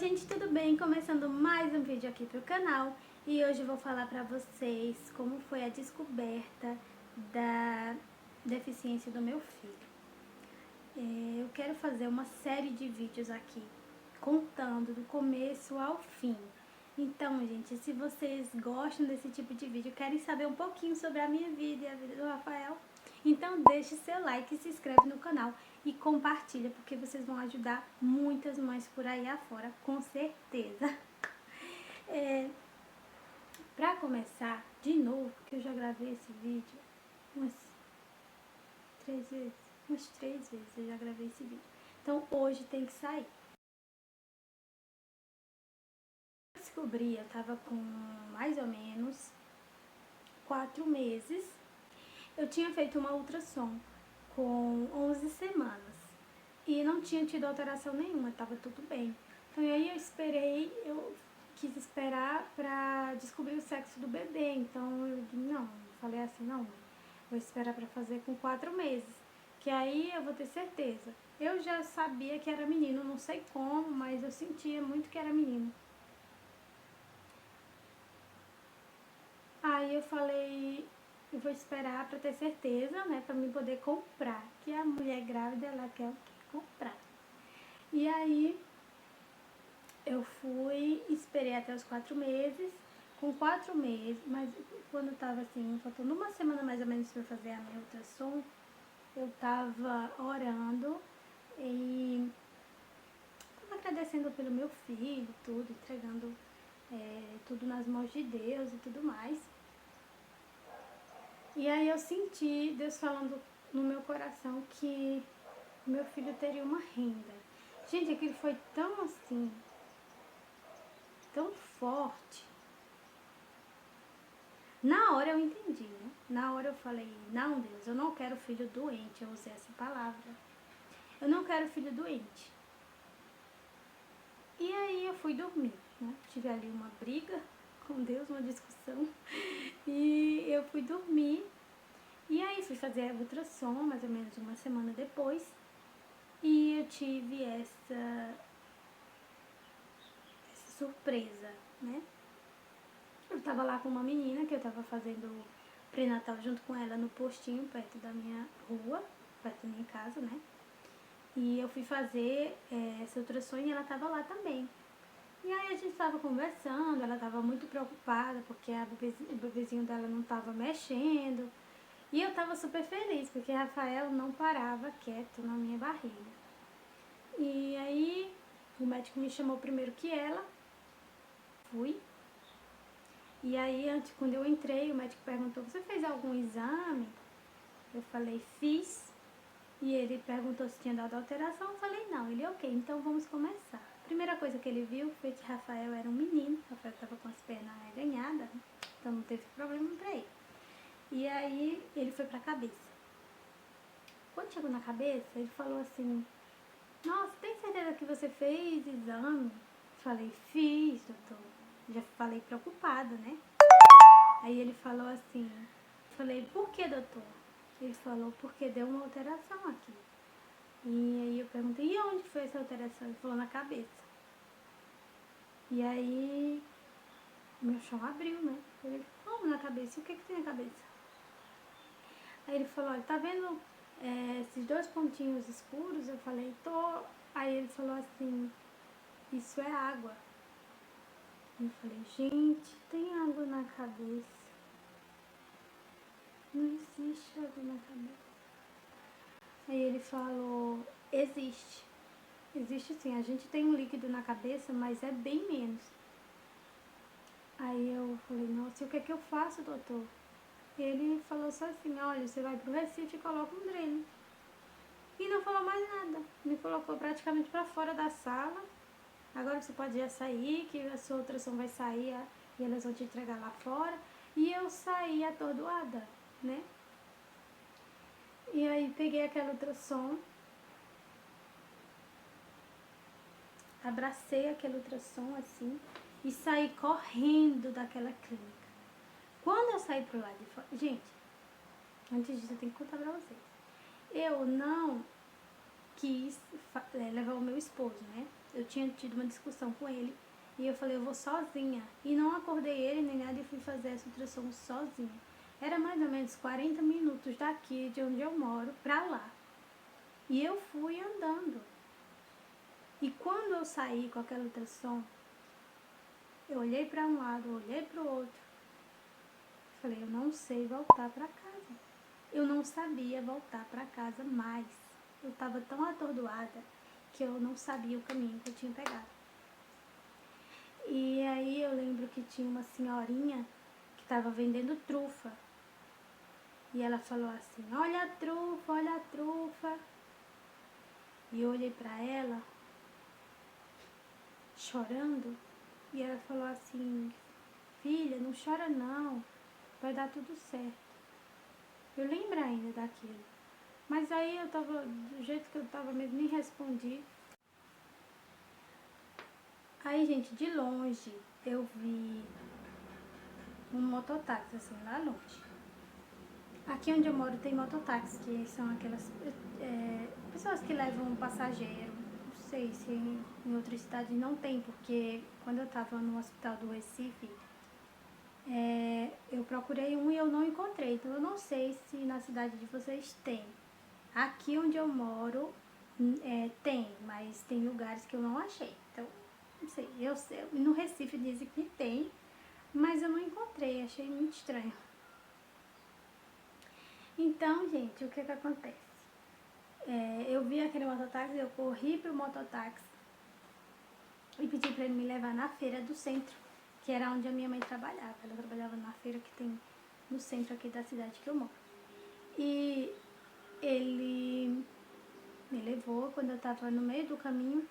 gente, tudo bem? Começando mais um vídeo aqui pro canal e hoje eu vou falar pra vocês como foi a descoberta da deficiência do meu filho. Eu quero fazer uma série de vídeos aqui contando do começo ao fim. Então, gente, se vocês gostam desse tipo de vídeo, querem saber um pouquinho sobre a minha vida e a vida do Rafael, então deixe seu like, se inscreve no canal e compartilha, porque vocês vão ajudar muitas mães por aí afora, com certeza. Pra começar, de novo, porque eu já gravei esse vídeo umas 3 vezes eu já gravei esse vídeo. Então hoje tem que sair. Eu descobri, eu tava com mais ou menos 4 meses. Eu tinha feito uma ultrassom com 11 semanas e não tinha tido alteração nenhuma, tava tudo bem. Então aí eu quis esperar pra descobrir o sexo do bebê. Então eu falei assim, não, vou esperar pra fazer com 4 meses, que aí eu vou ter certeza. Eu já sabia que era menino, não sei como, mas eu sentia muito que era menino. Aí eu falei, eu vou esperar pra ter certeza, né, pra mim poder comprar, que a mulher grávida, ela quer o quê? Comprar. E aí eu fui, esperei até os 4 meses, com 4 meses, mas quando tava assim, faltando uma semana mais ou menos pra fazer a minha ultrassom, eu tava orando e tava agradecendo pelo meu filho, tudo, entregando tudo nas mãos de Deus e tudo mais. E aí eu senti Deus falando no meu coração que meu filho teria uma renda. Gente, aquilo foi tão assim, tão forte. Na hora eu entendi, né? Na hora eu falei, não, Deus, eu não quero filho doente. Eu usei essa palavra. Eu não quero filho doente. E aí eu fui dormir, né? Tive ali uma briga com Deus, uma discussão. E eu fui dormir. E aí fui fazer a ultrassom, mais ou menos uma semana depois. E eu tive essa surpresa, né? Eu tava lá com uma menina que eu tava fazendo pré-natal junto com ela no postinho perto da minha rua, perto da minha casa, né? E eu fui fazer essa ultrassom e ela tava lá também. E aí a gente tava conversando, ela tava muito preocupada porque o bebezinho dela não tava mexendo. E eu tava super feliz porque Rafael não parava quieto na minha barriga. E aí o médico me chamou primeiro que ela, fui. E aí, quando eu entrei, o médico perguntou, você fez algum exame? Eu falei, fiz. E ele perguntou se tinha dado alteração. Eu falei, não. Ele, ok, então vamos começar. A primeira coisa que ele viu foi que Rafael era um menino. Rafael estava com as pernas arreganhadas, né? Então não teve problema pra ele. E aí, ele foi pra cabeça. Quando chegou na cabeça, ele falou assim, nossa, tem certeza que você fez exame? Eu falei, fiz, doutor. Já falei preocupada, né? Aí ele falou assim, falei, por que, doutor? Ele falou, porque deu uma alteração aqui. E aí eu perguntei, e onde foi essa alteração? Ele falou, na cabeça. E aí meu chão abriu, né? Ele falou, como na cabeça? E o que tem na cabeça? Aí ele falou, olha, tá vendo esses 2 pontinhos escuros? Eu falei, tô. Aí ele falou assim, isso é água. Eu falei, gente, tem água na cabeça. Não existe água na cabeça. Aí ele falou, existe. Existe sim, a gente tem um líquido na cabeça, mas é bem menos. Aí eu falei, nossa, e o que é que eu faço, doutor? Ele falou só assim, olha, você vai pro Recife e coloca um dreno. E não falou mais nada. Me colocou praticamente pra fora da sala. Agora você pode já sair, que a sua ultrassom vai sair e elas vão te entregar lá fora. E eu saí atordoada, né? E aí peguei aquela ultrassom, abracei aquele ultrassom assim e saí correndo daquela clínica. Quando eu saí pro lado de fora, gente, antes disso eu tenho que contar pra vocês. Eu não quis levar o meu esposo, né? Eu tinha tido uma discussão com ele e eu falei, eu vou sozinha. E não acordei ele nem nada e fui fazer essa ultrassom sozinha. Era mais ou menos 40 minutos daqui de onde eu moro pra lá. E eu fui andando. E quando eu saí com aquela ultrassom, eu olhei pra um lado, olhei pro outro. Falei, eu não sei voltar pra casa. Eu não sabia voltar pra casa mais. Eu estava tão atordoada que eu não sabia o caminho que eu tinha pegado. E aí eu lembro que tinha uma senhorinha que estava vendendo trufa. E ela falou assim, olha a trufa, olha a trufa. E eu olhei pra ela, chorando, e ela falou assim, filha, não chora não, vai dar tudo certo. Eu lembro ainda daquilo. Mas aí eu tava, do jeito que eu tava mesmo, nem respondi. Aí, gente, de longe, eu vi um mototáxi, assim, lá longe. Aqui onde eu moro tem mototáxi, que são aquelas pessoas que levam um passageiro. Não sei se em outras cidades não tem, porque quando eu tava no hospital do Recife, eu procurei um e eu não encontrei. Então eu não sei se na cidade de vocês tem. Aqui onde eu moro tem, mas tem lugares que eu não achei. Então, não sei, no Recife dizem que tem, mas eu não encontrei, achei muito estranho. Então, gente, o que acontece? Eu vi aquele mototáxi, eu corri pro mototáxi e pedi pra ele me levar na feira do centro, que era onde a minha mãe trabalhava. Ela trabalhava na feira que tem no centro aqui da cidade que eu moro. E ele me levou, quando eu tava no meio do caminho,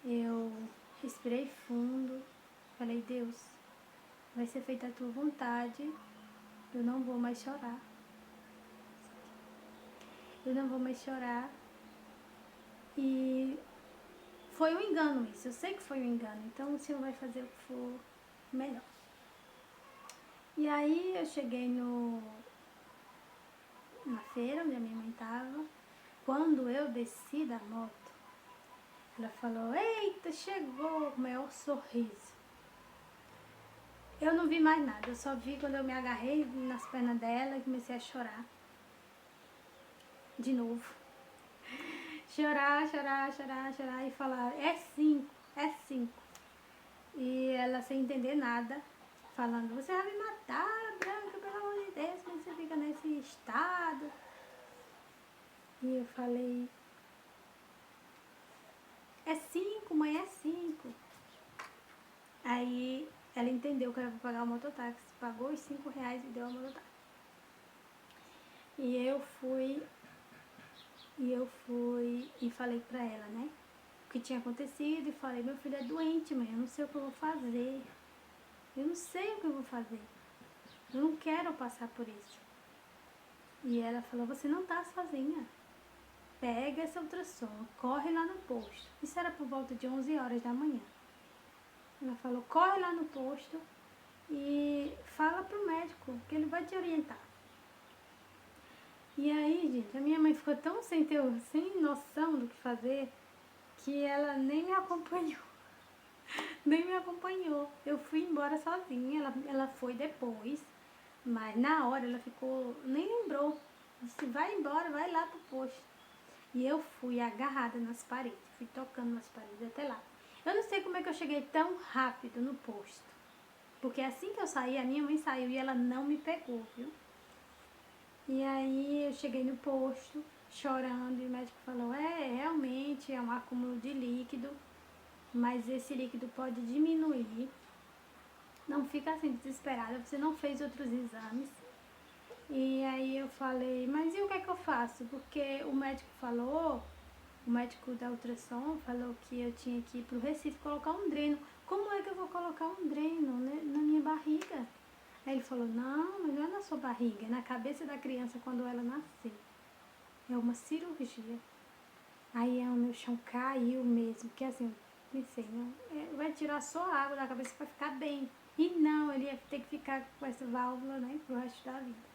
eu respirei fundo, falei, Deus, vai ser feita a tua vontade, eu não vou mais chorar. Eu não vou mais chorar. E foi um engano isso, eu sei que foi um engano, então o Senhor vai fazer o que for melhor. E aí eu cheguei na feira onde a minha mãe estava. Quando eu desci da moto, ela falou, eita, chegou, com o maior sorriso. Eu não vi mais nada, eu só vi quando eu me agarrei nas pernas dela e comecei a chorar. De novo. Chorar, chorar, chorar, chorar e falar, é 5, é 5. E ela sem entender nada, falando, você vai me matar, Branca, pelo amor de Deus, como você fica nesse estado? E eu falei, é 5, mãe, é 5. Aí ela entendeu que era pra pagar o mototáxi, pagou os R$ 5 e deu o mototáxi. E eu fui e falei pra ela, né, o que tinha acontecido, e falei, meu filho é doente, mãe, eu não sei o que eu vou fazer. Eu não sei o que eu vou fazer. Eu não quero passar por isso. E ela falou, você não tá sozinha. Pega essa ultrassom, corre lá no posto. Isso era por volta de 11 horas da manhã. Ela falou, corre lá no posto e fala pro médico que ele vai te orientar. E aí, gente, a minha mãe ficou tão sem noção do que fazer, que ela nem me acompanhou. Nem me acompanhou. Eu fui embora sozinha, ela foi depois, mas na hora ela ficou, nem lembrou. Disse, vai embora, vai lá pro posto. E eu fui agarrada nas paredes, fui tocando nas paredes até lá. Eu não sei como é que eu cheguei tão rápido no posto, porque assim que eu saí, a minha mãe saiu e ela não me pegou, viu? E aí eu cheguei no posto, chorando, e o médico falou, realmente é um acúmulo de líquido, mas esse líquido pode diminuir. Não fica assim desesperada, você não fez outros exames. E aí eu falei, mas e o que é que eu faço? Porque o médico da ultrassom falou que eu tinha que ir pro Recife colocar um dreno. Como é que eu vou colocar um dreno, né, na minha barriga? Aí ele falou, não, mas não é na sua barriga, é na cabeça da criança quando ela nascer. É uma cirurgia. Aí o meu chão caiu mesmo, porque assim, pensei, não, vai tirar só a água da cabeça para ficar bem. E não, ele ia ter que ficar com essa válvula, né, pro resto da vida.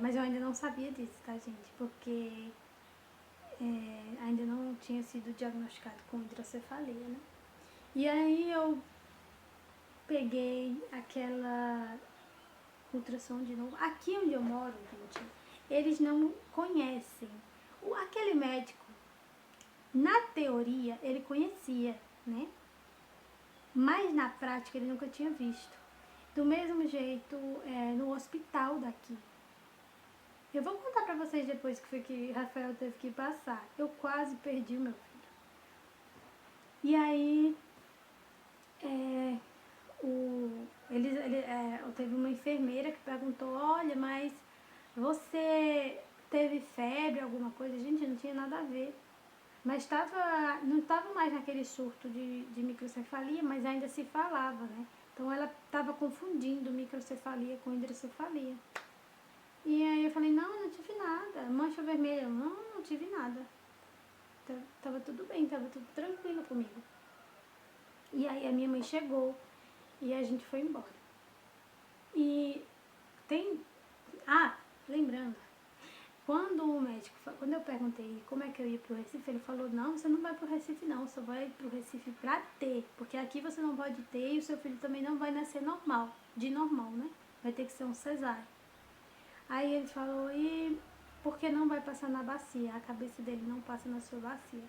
Mas eu ainda não sabia disso, tá, gente? Porque ainda não tinha sido diagnosticado com hidrocefalia, né? E aí eu peguei aquela ultrassom de novo. Aqui onde eu moro, gente, eles não conhecem. Aquele médico, na teoria, ele conhecia, né? Mas na prática ele nunca tinha visto. Do mesmo jeito, no hospital daqui. Eu vou contar pra vocês depois que foi que Rafael teve que passar. Eu quase perdi o meu filho. E aí, teve uma enfermeira que perguntou, olha, mas você teve febre, alguma coisa? Gente, não tinha nada a ver. Mas não estava mais naquele surto de microcefalia, mas ainda se falava, né? Então ela estava confundindo microcefalia com hidrocefalia. E aí eu falei, não tive nada. Mancha vermelha, não tive nada. Tava tudo bem, tava tudo tranquilo comigo. E aí a minha mãe chegou e a gente foi embora. E lembrando, quando eu perguntei como é que eu ia pro Recife, ele falou, não, você não vai pro Recife não, você vai pro Recife pra ter, porque aqui você não pode ter e o seu filho também não vai nascer normal, né? Vai ter que ser um cesárea. Aí ele falou, e por que não vai passar na bacia? A cabeça dele não passa na sua bacia.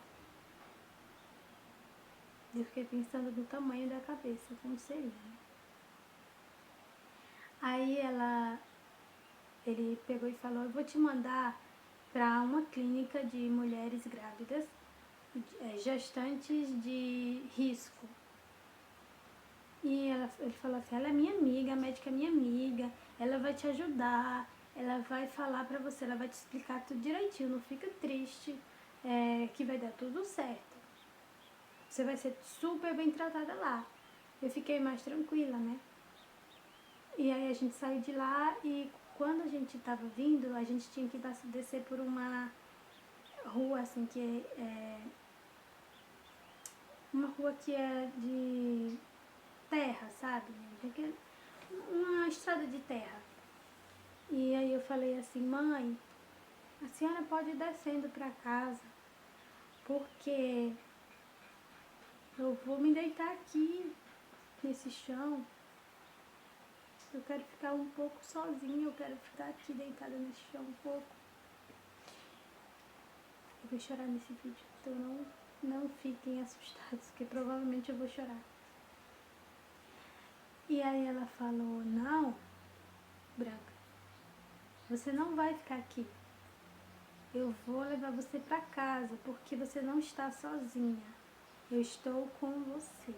Eu fiquei pensando no tamanho da cabeça, como seria, né? Aí ele pegou e falou, eu vou te mandar para uma clínica de mulheres grávidas, gestantes de risco. E ele falou assim, ela é minha amiga, a médica é minha amiga, ela vai te ajudar, ela vai falar pra você, ela vai te explicar tudo direitinho, não fica triste, que vai dar tudo certo. Você vai ser super bem tratada lá. Eu fiquei mais tranquila, né? E aí a gente saiu de lá e quando a gente tava vindo, a gente tinha que descer por uma rua assim que uma rua que é de terra, sabe? Uma estrada de terra. E aí eu falei assim, mãe, a senhora pode ir descendo pra casa, porque eu vou me deitar aqui, nesse chão. Eu quero ficar um pouco sozinha, eu quero ficar aqui deitada nesse chão um pouco. Eu vou chorar nesse vídeo, então não fiquem assustados, porque provavelmente eu vou chorar. E aí ela falou, não, Branca, você não vai ficar aqui. Eu vou levar você pra casa, porque você não está sozinha. Eu estou com você.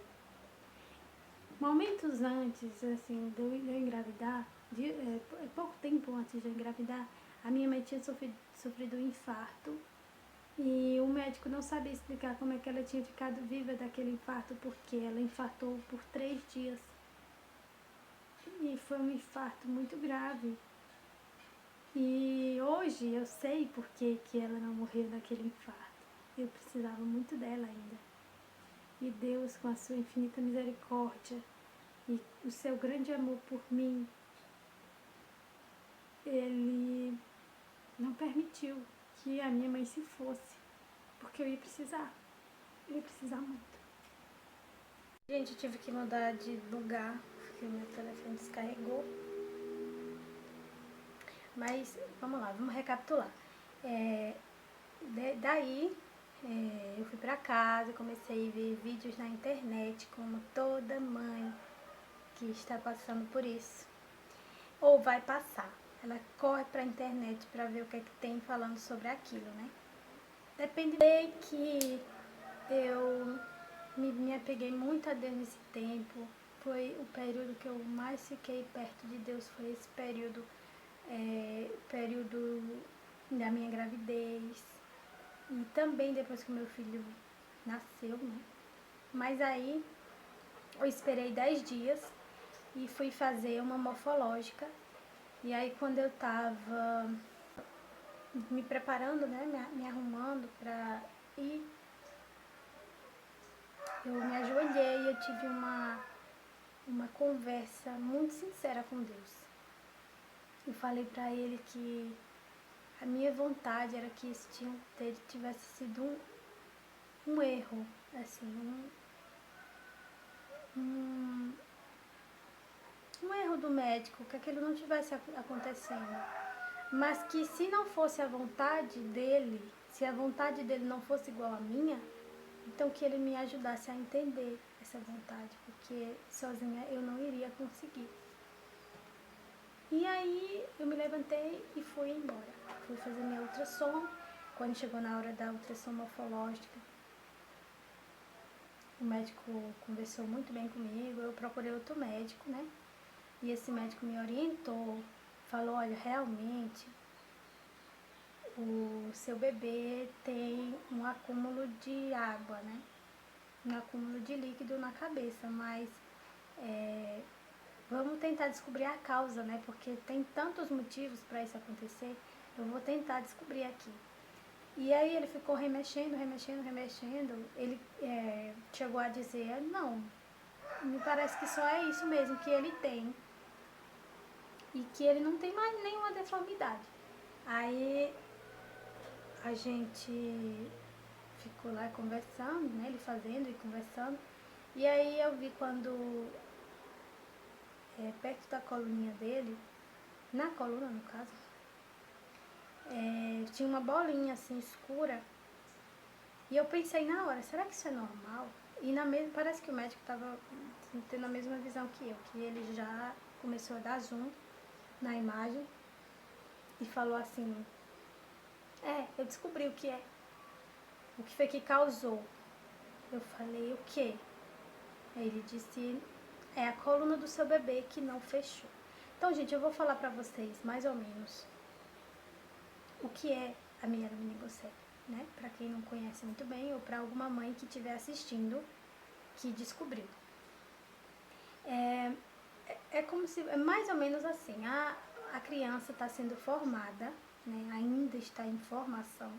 Momentos antes, assim, de eu engravidar, pouco tempo antes de eu engravidar, a minha mãe tinha sofrido um infarto e o médico não sabia explicar como é que ela tinha ficado viva daquele infarto, porque ela infartou por 3 dias. E foi um infarto muito grave. E hoje eu sei por que ela não morreu daquele infarto. Eu precisava muito dela ainda. E Deus, com a sua infinita misericórdia e o seu grande amor por mim, Ele não permitiu que a minha mãe se fosse, porque eu ia precisar muito. Gente, eu tive que mudar de lugar, porque o meu telefone descarregou. Mas, vamos lá, vamos recapitular. Daí, eu fui pra casa, comecei a ver vídeos na internet, como toda mãe que está passando por isso, ou vai passar. Ela corre pra internet pra ver o que é que tem falando sobre aquilo, né? Depende que eu me apeguei muito a Deus nesse tempo. Foi o período que eu mais fiquei perto de Deus, foi esse período da minha gravidez. E também depois que meu filho nasceu, né? Mas aí eu esperei 10 dias e fui fazer uma morfológica. E aí quando eu tava me preparando, né? Me arrumando pra ir, eu me ajoelhei e eu tive uma conversa muito sincera com Deus. Eu falei pra ele que A minha vontade era que esse tio dele tivesse sido um erro, assim, um erro do médico, que aquilo não tivesse acontecendo. Mas que se não fosse a vontade dele, se a vontade dele não fosse igual à minha, então que ele me ajudasse a entender essa vontade, porque sozinha eu não iria conseguir. E aí eu me levantei e fui embora. Fui fazer minha ultrassom. Quando chegou na hora da ultrassom morfológica, o médico conversou muito bem comigo, eu procurei outro médico, né? E esse médico me orientou, falou, olha, realmente o seu bebê tem um acúmulo de água, né? Um acúmulo de líquido na cabeça, mas vamos tentar descobrir a causa, né? Porque tem tantos motivos para isso acontecer, eu vou tentar descobrir aqui. E aí ele ficou remexendo. Ele chegou a dizer, não, me parece que só é isso mesmo que ele tem. E que ele não tem mais nenhuma deformidade. Aí a gente ficou lá conversando, né? Ele fazendo e conversando. E aí eu vi quando, perto da coluninha dele, na coluna no caso, tinha uma bolinha assim escura. E eu pensei na hora, será que isso é normal? E parece que o médico estava tendo a mesma visão que eu, que ele já começou a dar zoom na imagem e falou assim, eu descobri o que é. O que foi que causou? Eu falei, o quê? Aí ele disse, é a coluna do seu bebê que não fechou. Então, gente, eu vou falar pra vocês, mais ou menos, o que é a mielomeningocele, né? Pra quem não conhece muito bem, ou pra alguma mãe que estiver assistindo, que descobriu. É como se, é mais ou menos assim, a criança está sendo formada, né? Ainda está em formação.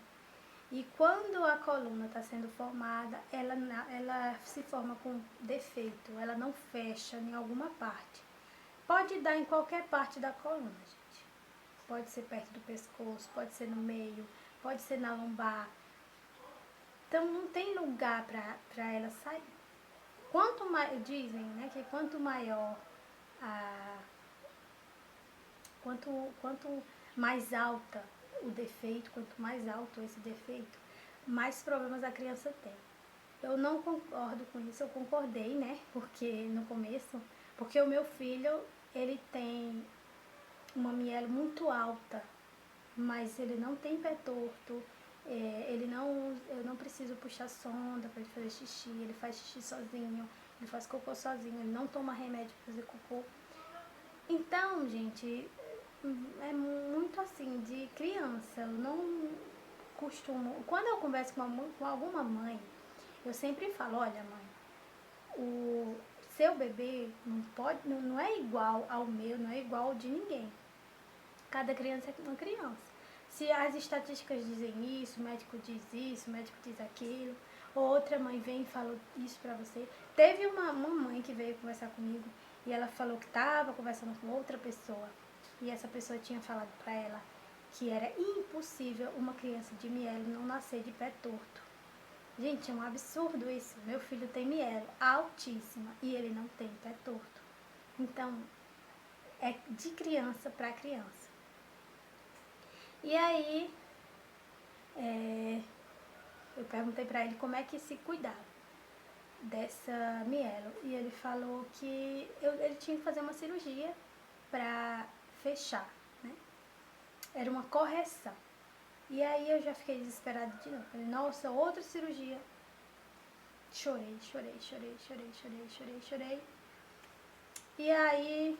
E quando a coluna está sendo formada, ela se forma com defeito, ela não fecha em alguma parte. Pode dar em qualquer parte da coluna, gente. Pode ser perto do pescoço, pode ser no meio, pode ser na lombar. Então não tem lugar para ela sair. Quanto mais, dizem, né, que quanto maior quanto mais alta o defeito, quanto mais alto esse defeito, mais problemas a criança tem. Eu não concordo com isso, eu concordei, né, porque no começo, porque o meu filho, ele tem uma mielo muito alta, mas ele não tem pé torto, eu não preciso puxar sonda para ele fazer xixi, ele faz xixi sozinho, ele faz cocô sozinho, ele não toma remédio para fazer cocô. Então, gente, é muito assim, de criança, eu não costumo, quando eu converso com alguma mãe, eu sempre falo, olha mãe, o seu bebê não é igual ao meu, não é igual ao de ninguém. Cada criança é uma criança. Se as estatísticas dizem isso, o médico diz isso, o médico diz aquilo, outra mãe vem e fala isso pra você. Teve uma mãe que veio conversar comigo e ela falou que estava conversando com outra pessoa. E essa pessoa tinha falado pra ela que era impossível uma criança de mielo não nascer de pé torto. Gente, é um absurdo isso. Meu filho tem mielo altíssima e ele não tem pé torto. Então, é de criança para criança. E aí, eu perguntei pra ele como é que se cuidava dessa mielo. E ele falou que ele tinha que fazer uma cirurgia pra fechar, né? Era uma correção. E aí eu já fiquei desesperada de novo. Falei, nossa, outra cirurgia. Chorei. E aí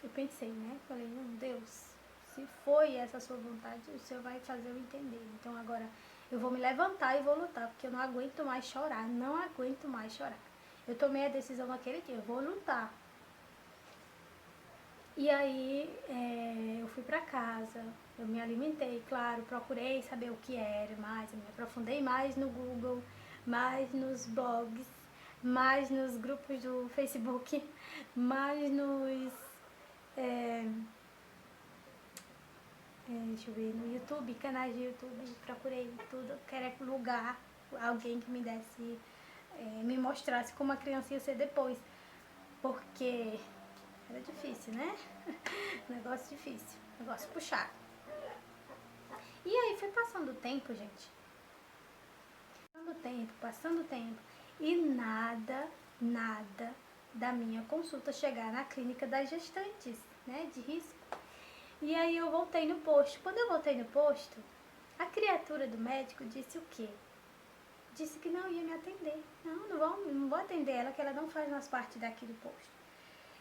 eu pensei, né? Falei, meu Deus, se foi essa a sua vontade, o Senhor vai fazer eu entender. Então agora eu vou me levantar e vou lutar, porque eu não aguento mais chorar, não aguento mais chorar. Eu tomei a decisão naquele dia, eu vou lutar. E aí eu fui pra casa, eu me alimentei, claro, procurei saber o que era mais, eu me aprofundei mais no Google, mais nos blogs, mais nos grupos do Facebook, mais nos deixa eu ver, no YouTube, canais de YouTube, procurei tudo, queria lugar, alguém que me desse, me mostrasse como a criança ia ser depois, porque era difícil, né? Negócio difícil, negócio puxado. E aí foi passando o tempo, gente. Passando o tempo. E nada da minha consulta chegar na clínica das gestantes, né, de risco. E aí eu voltei no posto. Quando eu voltei no posto, a criatura do médico disse o quê? Disse que não ia me atender. Não vou atender ela, que ela não faz mais parte daqui do posto.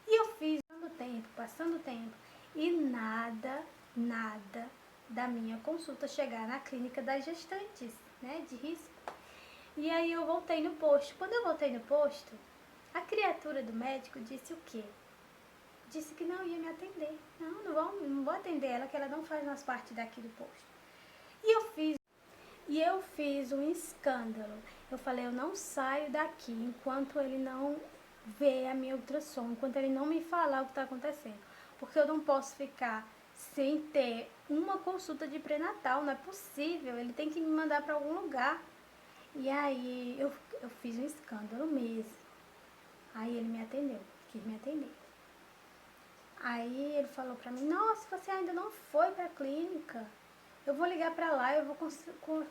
E eu fiz, passando o tempo. E nada da minha consulta chegar na clínica das gestantes, né, de risco. E aí eu voltei no posto. Quando eu voltei no posto, a criatura do médico disse o quê? Disse que não ia me atender. Não vou atender ela, que ela não faz mais parte daqui do posto. E eu fiz um escândalo. Eu falei, eu não saio daqui enquanto ele não vê a minha ultrassom, enquanto ele não me falar o que está acontecendo. Porque eu não posso ficar sem ter uma consulta de pré-natal, não é possível, ele tem que me mandar para algum lugar. E aí eu fiz um escândalo mesmo. Aí ele me atendeu, quis me atender. Aí ele falou pra mim, nossa, você ainda não foi pra clínica. Eu vou ligar pra lá, eu vou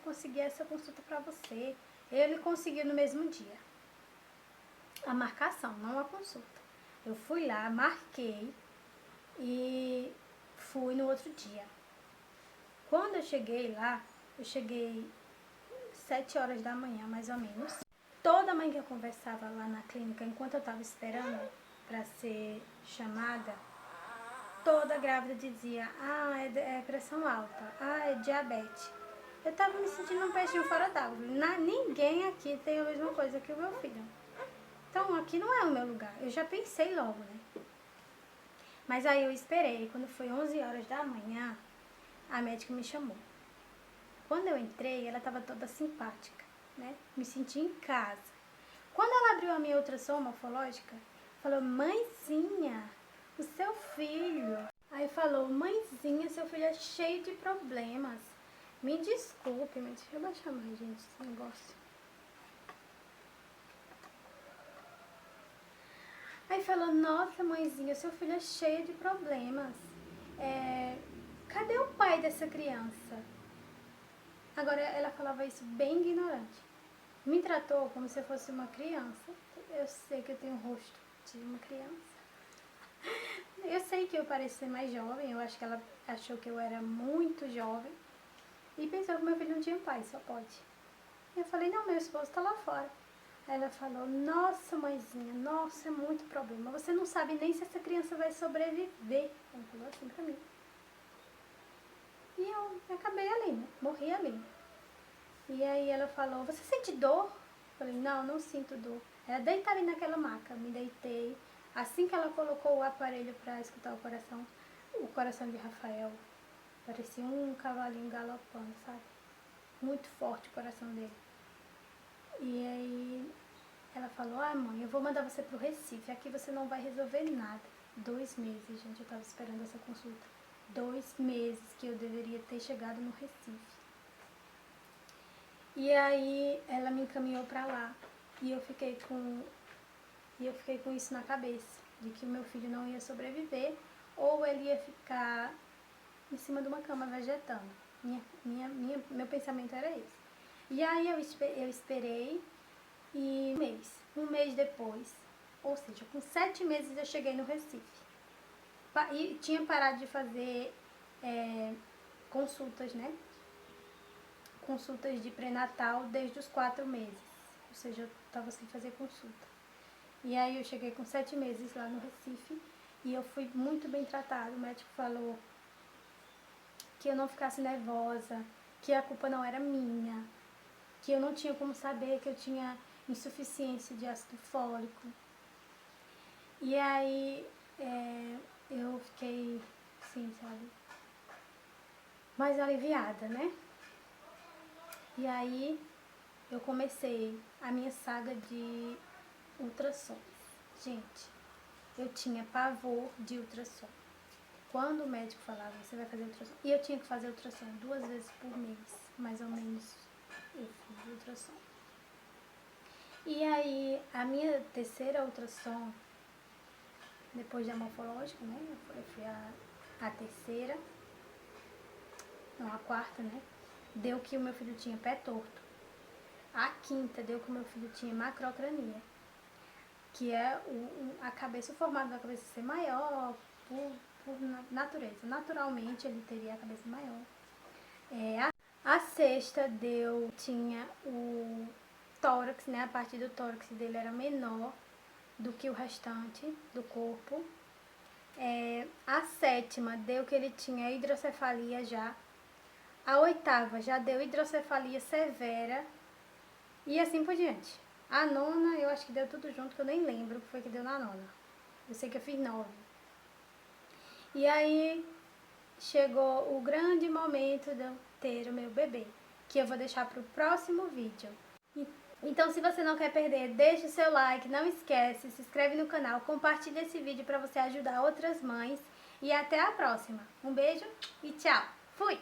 conseguir essa consulta pra você. Ele conseguiu no mesmo dia. A marcação, não a consulta. Eu fui lá, marquei e fui no outro dia. Quando eu cheguei lá, eu cheguei 7 horas da manhã, mais ou menos. Toda mãe que eu conversava lá na clínica, enquanto eu estava esperando para ser chamada, toda grávida dizia, é pressão alta, é diabetes. Eu estava me sentindo um peixinho fora d'água. Ninguém aqui tem a mesma coisa que o meu filho. Então, aqui não é o meu lugar. Eu já pensei logo, né? Mas aí eu esperei. Quando foi 11 horas da manhã, a médica me chamou. Quando eu entrei, ela estava toda simpática, né? Me senti em casa. Quando ela abriu a minha ultrassom morfológica, falou, mãezinha, o seu filho. Aí falou, mãezinha, seu filho é cheio de problemas. Me desculpe, mas deixa eu baixar mais, gente, esse negócio. Aí falou, nossa, mãezinha, seu filho é cheio de problemas. Cadê o pai dessa criança? Agora, ela falava isso bem ignorante. Me tratou como se eu fosse uma criança. Eu sei que eu tenho o rosto de uma criança. Eu sei que eu pareço ser mais jovem. Eu acho que ela achou que eu era muito jovem. E pensou que meu filho não tinha pai, só pode. Eu falei, não, meu esposo tá lá fora. Aí ela falou, nossa, mãezinha, nossa, é muito problema. Você não sabe nem se essa criança vai sobreviver. Ela falou assim pra mim. E eu acabei ali, né? Morri ali. E aí ela falou, você sente dor? Eu falei, não sinto dor. Ela deita ali naquela maca, me deitei. Assim que ela colocou o aparelho pra escutar o coração de Rafael, parecia um cavalinho galopando, sabe? Muito forte o coração dele. E aí ela falou, mãe, eu vou mandar você pro Recife, aqui você não vai resolver nada. 2 meses, gente, eu tava esperando essa consulta. 2 meses que eu deveria ter chegado no Recife. E aí ela me encaminhou pra lá. E eu fiquei com isso na cabeça, de que o meu filho não ia sobreviver, ou ele ia ficar em cima de uma cama vegetando. Meu pensamento era esse. E aí eu esperei e um mês depois, ou seja, com 7 meses eu cheguei no Recife. E tinha parado de fazer consultas, né? Consultas de pré-natal desde os 4 meses. Ou seja, eu estava sem fazer consulta. E aí eu cheguei com 7 meses lá no Recife e eu fui muito bem tratada. O médico falou que eu não ficasse nervosa, que a culpa não era minha, que eu não tinha como saber que eu tinha insuficiência de ácido fólico. E aí eu fiquei, assim, sabe, mais aliviada, né? E aí eu comecei a minha saga de ultrassons. Gente, eu tinha pavor de ultrassom. quando o médico falava, você vai fazer ultrassom, e eu tinha que fazer ultrassom 2 vezes por mês, mais ou menos, eu fiz ultrassom. E aí, a minha terceira ultrassom, depois da morfológica, né, eu fui a terceira, não, a quarta, né, deu que o meu filho tinha pé torto. A quinta deu que o meu filho tinha macrocrania, que é a cabeça, o formato da cabeça ser maior, por natureza. Naturalmente ele teria a cabeça maior. A sexta tinha o tórax, né? A parte do tórax dele era menor do que o restante do corpo. A sétima deu que ele tinha hidrocefalia já. A oitava já deu hidrocefalia severa. E assim por diante. A nona, eu acho que deu tudo junto, que eu nem lembro o que foi que deu na nona. Eu sei que eu fiz 9. E aí chegou o grande momento de eu ter o meu bebê, que eu vou deixar para o próximo vídeo. Então, se você não quer perder, deixa o seu like, não esquece, se inscreve no canal, compartilha esse vídeo para você ajudar outras mães. E até a próxima. Um beijo e tchau. Fui!